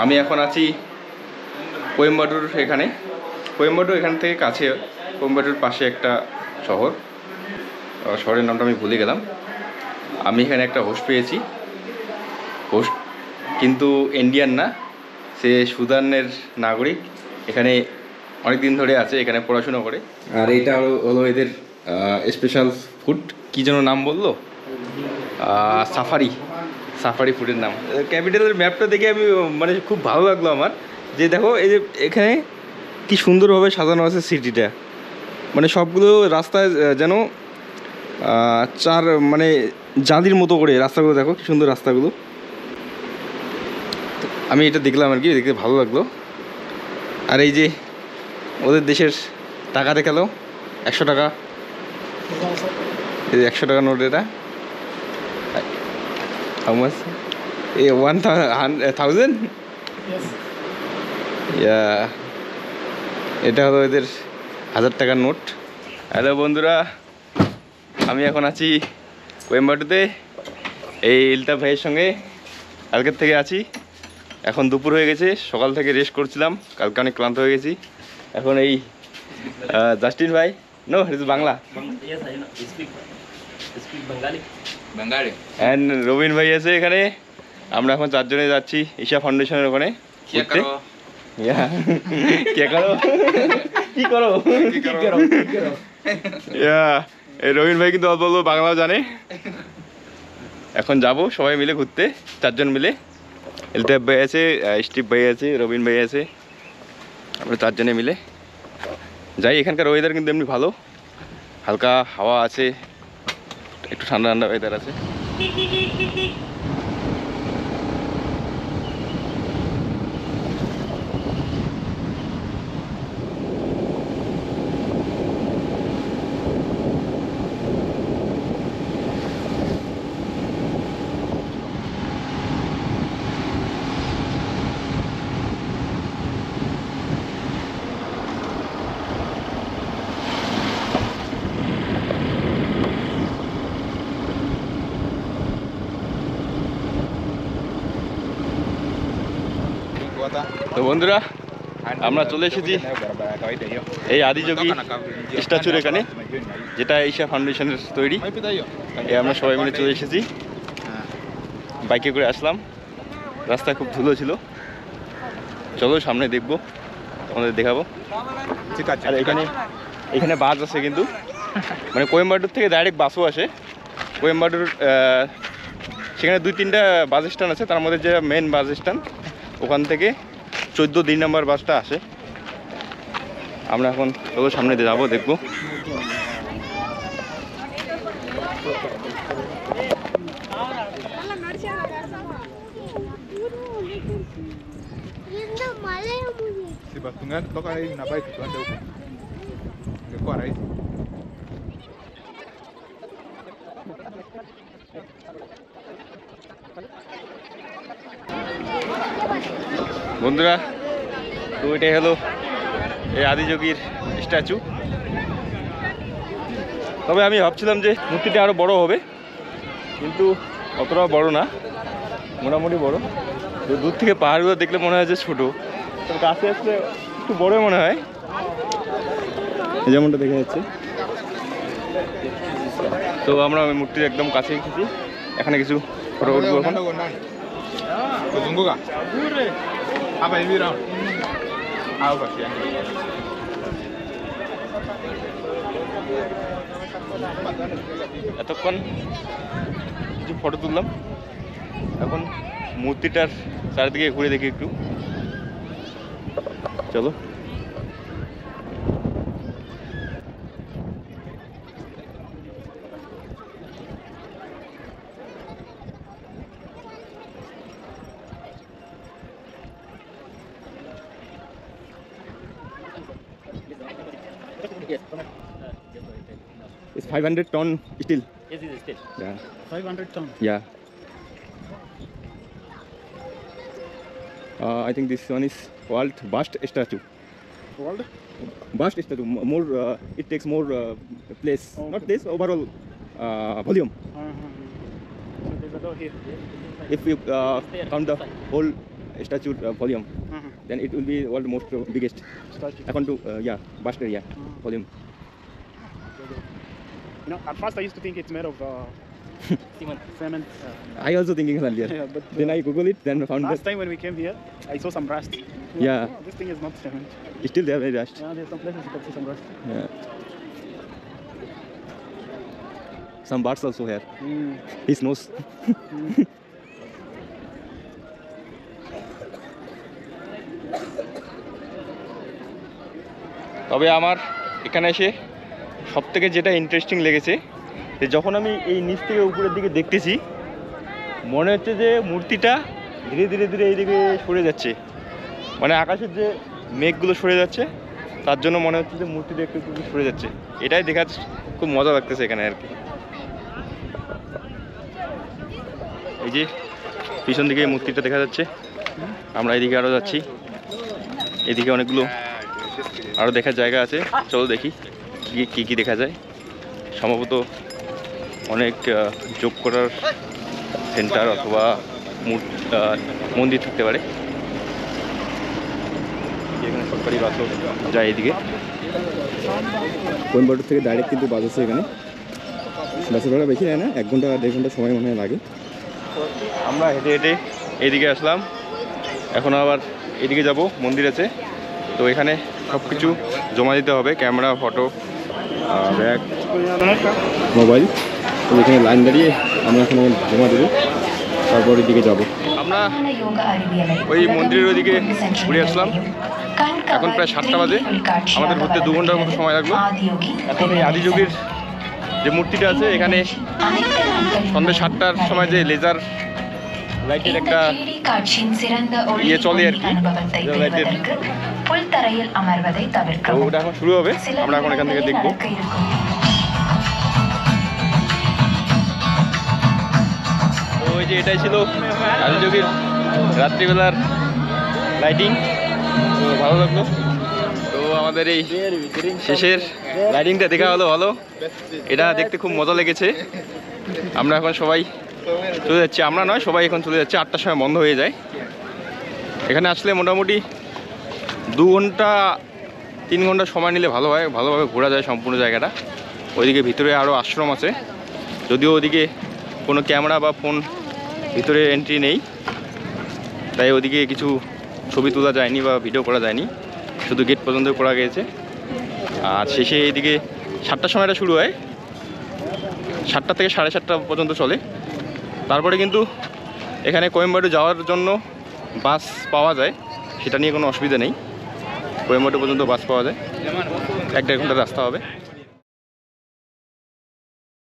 আমি এখন আছি কোয়েম্বাটুর এখানে। কোয়েম্বাটুর এখান থেকে কাছে, কোয়েম্বাটুর পাশে একটা শহর, শহরের নামটা আমি ভুলে গেলাম। আমি এখানে একটা হোস্ট পেয়েছি। হোস্ট কিন্তু ইন্ডিয়ান না, সে সুদানের নাগরিক। এখানে অনেক দিন ধরে আছে, এখানে পড়াশোনা করে। আর এটা হলো এদের স্পেশাল ফুড, কী যেন নাম বললো, সাফারি। সাফারি ফুডের নাম। ক্যাপিটালের ম্যাপটা দেখে আমি মানে খুব ভালো লাগলো আমার, যে দেখো এই যে এখানে কি সুন্দরভাবে সাজানো আছে সিটিটা। মানে সবগুলো রাস্তায় যেন চার মানে জাঁদির মতো করে রাস্তাগুলো, দেখো কি সুন্দর রাস্তাগুলো। আমি এটা দেখলাম আর কি, দেখতে ভালো লাগলো। আর এই যে ওদের দেশের টাকা দেখালো, 100 টাকা, এই 100 টাকা নোট। এটা হাউ মাচ? 1000? ইয়া, এটা হলো এদের 1000 টাকার নোট। হ্যালো বন্ধুরা, আমি এখন আছি কোয়েম্বাটুতে এই ইলতাফ ভাইয়ের সঙ্গে। কালকের থেকে আছি, এখন দুপুর হয়ে গেছে। সকাল থেকে রেস্ট করছিলাম, কালকে অনেক ক্লান্ত হয়ে গেছি। এখন এই জাস্টিন ভাই, no it is Bangla, and Robin ভাই আছে এখানে। আমরা এখন 4 জনে যাচ্ছি ঈশা ফাউন্ডেশনের ওখানে ঘুরতে। রবিন ভাই কিন্তু অল্প অল্প বাংলাও জানে। এখন যাব সবাই মিলে ঘুরতে, 4 জন মিলে। ইলতাফ ভাই আছে, স্টিভ ভাই আছে, রবিন ভাই আছে, আমরা 4 জনে মিলে যাই। এখানকার ওয়েদার কিন্তু এমনি ভালো, হালকা হাওয়া আছে, একটু ঠান্ডা ঠান্ডা ওয়েদার আছে। তো বন্ধুরা, আমরা চলে এসেছি এই আদিযোগী স্ট্যাচুর এখানে, যেটা ঈশা ফাউন্ডেশনের তৈরি। আমরা সবাই মিলে চলে এসেছি, বাইকে করে আসলাম। রাস্তায় খুব ধুলো ছিল, চলো সামনে দেখবো, তোমাদের দেখাবো। আর এখানে বাস আছে কিন্তু, মানে কোয়েম্বাটুর থেকে ডাইরেক্ট বাসও আসে। কোয়েম্বাটুর সেখানে 2-3টা বাস স্ট্যান্ড আছে, তার মধ্যে যে মেন বাস স্ট্যান্ড, ওখান থেকে 14 নম্বর বাসটা আসে। আমরা এখন চলো সামনে যাবো, দেখবো। বন্ধুরা, তো এটাই হলো এই আদিযোগীর স্ট্যাচু। তবে আমি ভাবছিলাম যে মূর্তিটা আরও বড় হবে, কিন্তু অতটাও বড় না, মোটামুটি বড়। তো দূর থেকে পাহাড়গুলো দেখলে মনে হয় যে ছোটো, তো কাছে আসলে একটু বড় মনে হয়, যেমনটা দেখা যাচ্ছে। তো আমরা ওই মূর্তির একদম কাছে এসেছি, এখানে কিছু ফটো উঠবো এখন। এতক্ষণ কিছু ফটো তুললাম, এখন মূর্তিটার চারিদিকে ঘুরে দেখি একটু, চলো। It's 500 ton steel. Yes, it is still. Yeah. 500 ton. Yeah. I think this one is called bust statue. World? Bust statue. More. It takes more place. Okay. Not place. Overall volume. So there's a door here. If you count the whole statue volume, then it will be world most biggest. Statue. According to vast area volume. You know, at first I used to think it's made of cement. I also thinking earlier. Yeah, but Then I Google it, then found last that time when we came here, I saw some rust. Yeah. Oh, this thing is not cement. still they are very rust. Yeah, there's some places you can see some rust. Yeah. Some birds also here. Mm. His nose. তবে আমার এখানে এসে সবথেকে যেটা interesting লেগেছে যে যখন আমি এই নিচ থেকে উপরের দিকে দেখতেছি মনে হচ্ছে যে মূর্তিটা ধীরে ধীরে ধীরে এইদিকে সরে যাচ্ছে, মানে আকাশের যে মেঘগুলো সরে যাচ্ছে তার জন্য মনে হচ্ছে যে মূর্তিটা একটু একটু সরে যাচ্ছে। এটাই দেখার খুব মজা লাগতেছে এখানে আর কি। এই যে পিছন দিকে এই মূর্তিটা দেখা যাচ্ছে, আমরা এদিকে আরও যাচ্ছি, এদিকে অনেকগুলো আরও দেখার জায়গা আছে, চলো দেখি কী কী দেখা যায়। সম্ভবত অনেক যোগ করার সেন্টার অথবা মন্দির থাকতে পারে। এখানে সরকারি বাসও যায় এদিকে, কোয়েম্বাটুর থেকে ডাইরেক্ট কিন্তু বাস আছে এখানে। বাসের ভাড়া বেশি নেয় না, 1 ঘন্টা 1.5 ঘন্টা সময় মনে হয় লাগে। আমরা হেঁটে হেঁটে এদিকে আসলাম, এখন আবার এদিকে যাব, মন্দির আছে তো এখানে সব কিছু জমা দিতে হবে, ক্যামেরা, ফটো, ব্যাগ, মোবাইল। তো এখানে লাইন দাঁড়িয়ে আমরা এখন জমা দেবো, তারপর এদিকে যাব। আমরা ওই মন্দিরের ওইদিকে ঘুরে আসলাম, এখন প্রায় 7টা বাজে, আমাদের ঘুরতে 2 ঘন্টার মতো সময় লাগলো। এখন এই আদিযোগীর যে মূর্তিটা আছে এখানে সন্ধ্যে 7টার সময় যে লেজার লাইটের একটা ইয়ে চলে আর কি, লাইটের ওটা এখন শুরু হবে, আমরা এখন এখান থেকে দেখবো। ওই যে এটাই ছিল আদিযোগীর রাত্রিবেলার লাইটিং, তো ভালো লাগলো। তো আমাদের এই শেষের লাইটিংটা দেখা হলো ভালো, এটা দেখতে খুব মজা লেগেছে। আমরা এখন সবাই চলে যাচ্ছি, আমরা নয় সবাই এখন চলে যাচ্ছে, 8টার সময় বন্ধ হয়ে যায়। এখানে আসলে মোটামুটি 2 ঘন্টা 3 ঘন্টা সময় নিলে ভালো হয়, ভালোভাবে ঘোরা যায় সম্পূর্ণ জায়গাটা। ওইদিকে ভিতরে আরও আশ্রম আছে, যদিও ওদিকে কোনো ক্যামেরা বা ফোন ভিতরে এন্ট্রি নেই, তাই ওদিকে কিছু ছবি তোলা যায়নি বা ভিডিও করা যায়নি, শুধু গেট পর্যন্ত করা গিয়েছে। আর শেষে এইদিকে 7টার সময়টা শুরু হয়, 7টা থেকে 7:30 পর্যন্ত চলে। তারপরে কিন্তু এখানে কোয়েম্বাটু যাওয়ার জন্য বাস পাওয়া যায়, সেটা নিয়ে কোনো অসুবিধা নেই, কোয়েম্বাটু পর্যন্ত বাস পাওয়া যায়, 1-1.5 ঘন্টার রাস্তা হবে।